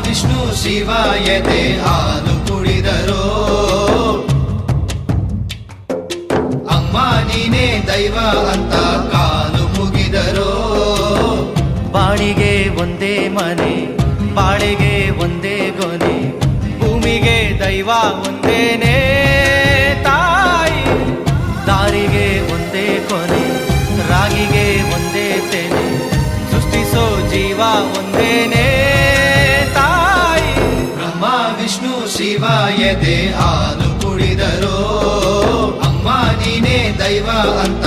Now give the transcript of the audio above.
ವಿಷ್ಣು ಶಿವ ಎದೆ ಹಾಲು ಕುಡಿದರೋ ಅಮ್ಮ ನೀನೇ ದೈವ ಅಂತ ಕಾಲು ಮುಗಿದರೋ ಬಾಳಿಗೆ ಒಂದೇ ಮನೆ ಬಾಳಿಗೆ ಒಂದೇ ಗೊನೆ ಭೂಮಿಗೆ ದೈವ ಒಂದೇನೇ ತಾಯಿ ದಾರಿಗೆ ಒಂದೇ ಕೊನೆ ರಾಗಿಗೆ ಒಂದೇ ತೆನೆ ಸೃಷ್ಟಿಸೋ ಜೀವ ಒಂದೇನೇ ತಾಯಿ ಬ್ರಹ್ಮ ವಿಷ್ಣು ಶಿವ ಎದೆ ಹಾಲು ಕುಡಿದರೋ ಅಮ್ಮ ನೀನೇ ದೈವ ಅಂತ